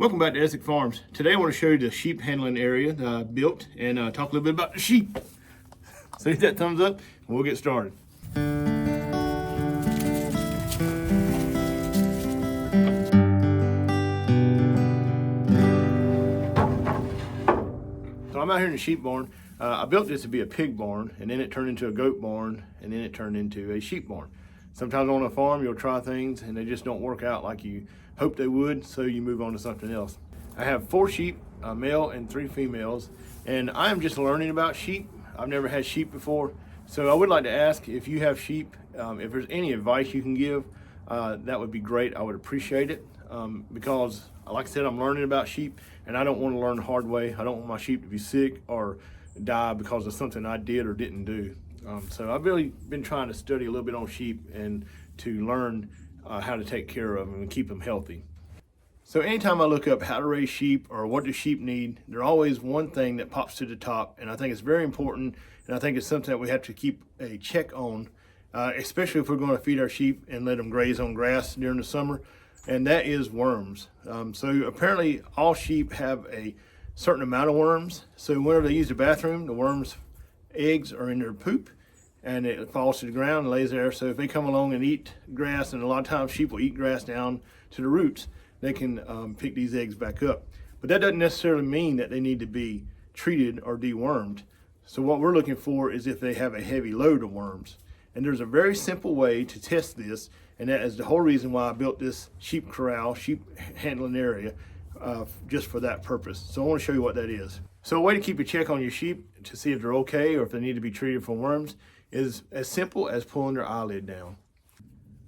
Welcome back to Essick Farms. Today I want to show you the sheep handling area that I built and talk a little bit about the sheep. So hit that thumbs up and we'll get started. So I'm out here in the sheep barn. I built this to be a pig barn, and then it turned into a goat barn, and then it turned into a sheep barn. Sometimes on a farm you'll try things and they just don't work out like you hope they would, so you move on to something else. I have 4 sheep, a male and 3 females, and I am just learning about sheep. I've never had sheep before, so I would like to ask if you have sheep, if there's any advice you can give, that would be great. I would appreciate it, because like I said, I'm learning about sheep and I don't want to learn the hard way. I don't want my sheep to be sick or die because of something I did or didn't do. So I've really been trying to study a little bit on sheep and to learn how to take care of them and keep them healthy. So anytime I look up how to raise sheep or what do sheep need, there's always one thing that pops to the top, and I think it's very important, and I think it's something that we have to keep a check on, especially if we're going to feed our sheep and let them graze on grass during the summer, and that is worms. So apparently all sheep have a certain amount of worms, so whenever they use the bathroom, the worms' eggs are in their poop, and it falls to the ground and lays there. So if they come along and eat grass, and a lot of times sheep will eat grass down to the roots, they can pick these eggs back up. But that doesn't necessarily mean that they need to be treated or dewormed. So what we're looking for is if they have a heavy load of worms. And there's a very simple way to test this, and that is the whole reason why I built this sheep corral, sheep handling area, just for that purpose. So I want to show you what that is. So a way to keep a check on your sheep to see if they're okay or if they need to be treated for worms is as simple as pulling their eyelid down.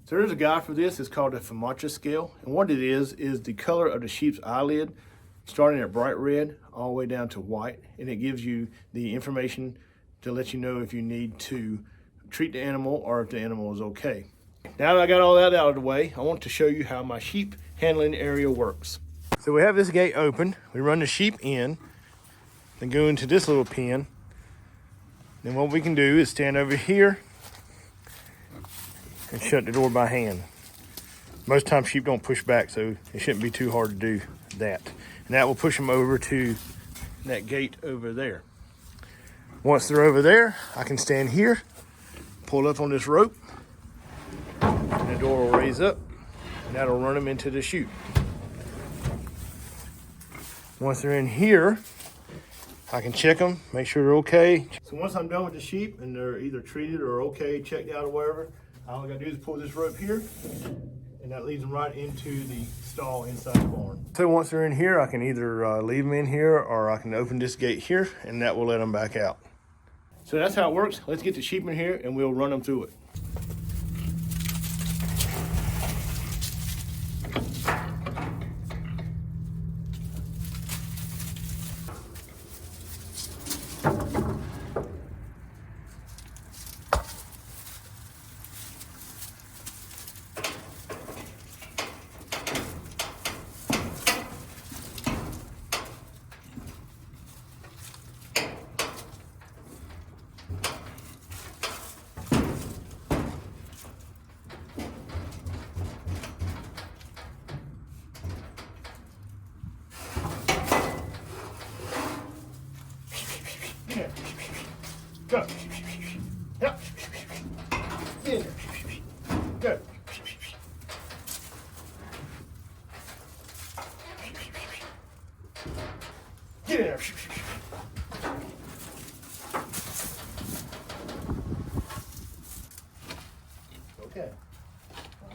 So there's a guide for this. It's called the Fibonacci scale, and what it is the color of the sheep's eyelid starting at bright red all the way down to white, and it gives you the information to let you know if you need to treat the animal or if the animal is okay. Now that I got all that out of the way, I want to show you how my sheep handling area works. So we have this gate open, we run the sheep in, then go into this little pen. Then what we can do is stand over here and shut the door by hand. Most times sheep don't push back, so it shouldn't be too hard to do that. And that will push them over to that gate over there. Once they're over there, I can stand here, pull up on this rope, and the door will raise up, and that'll run them into the chute. Once they're in here, I can check them, make sure they're okay. So once I'm done with the sheep and they're either treated or okay, checked out or whatever, all I gotta do is pull this rope here, and that leads them right into the stall inside the barn. So once they're in here, I can either leave them in here or I can open this gate here, and that will let them back out. So that's how it works. Let's get the sheep in here and we'll run them through it. Go. Yep. Get in there. Go. Get in there. Okay.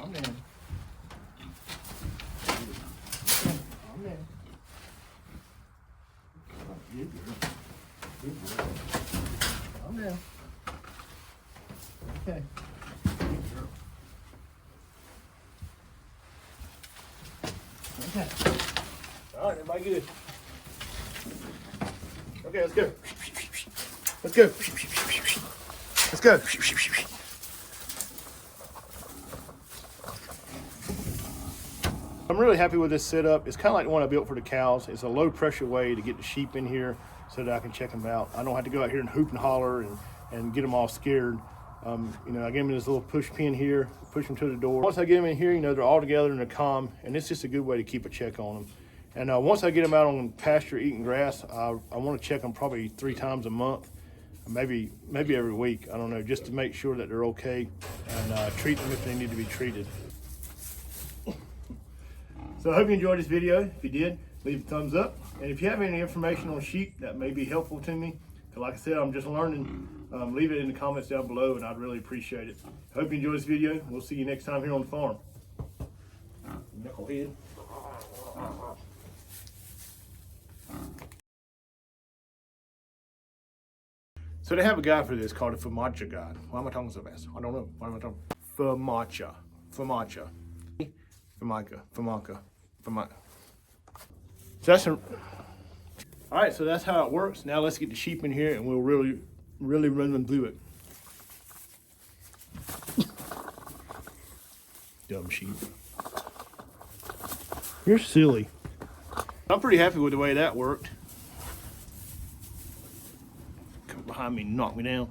I'm in. I'm in. Good girl. Good girl. I'm in. Okay. Good girl. Okay. All right, everybody good. Okay, let's go. Let's go. Let's go. I'm really happy with this setup. It's kind of like the one I built for the cows. It's a low pressure way to get the sheep in here so that I can check them out. I don't have to go out here and hoop and holler and get them all scared. You know, I give them this little push pin here, push them to the door. Once I get them in here, you know, they're all together and they're calm, and it's just a good way to keep a check on them. And once I get them out on pasture eating grass, I want to check them probably 3 times a month, maybe every week. I don't know, just to make sure that they're okay, and treat them if they need to be treated. So I hope you enjoyed this video. If you did, leave a thumbs up. And if you have any information on sheep that may be helpful to me, because like I said, I'm just learning, leave it in the comments down below, and I'd really appreciate it. I hope you enjoyed this video. We'll see you next time here on the farm. Knucklehead. So they have a guide for this called a FAMACHA guide. Why am I talking so fast? I don't know. Why am I talking? FAMACHA. FAMACHA. FAMACHA. So that's all right, so that's how it works. Now let's get the sheep in here and we'll really run them through it. Dumb sheep. You're silly. I'm pretty happy with the way that worked. Come behind me and knock me down.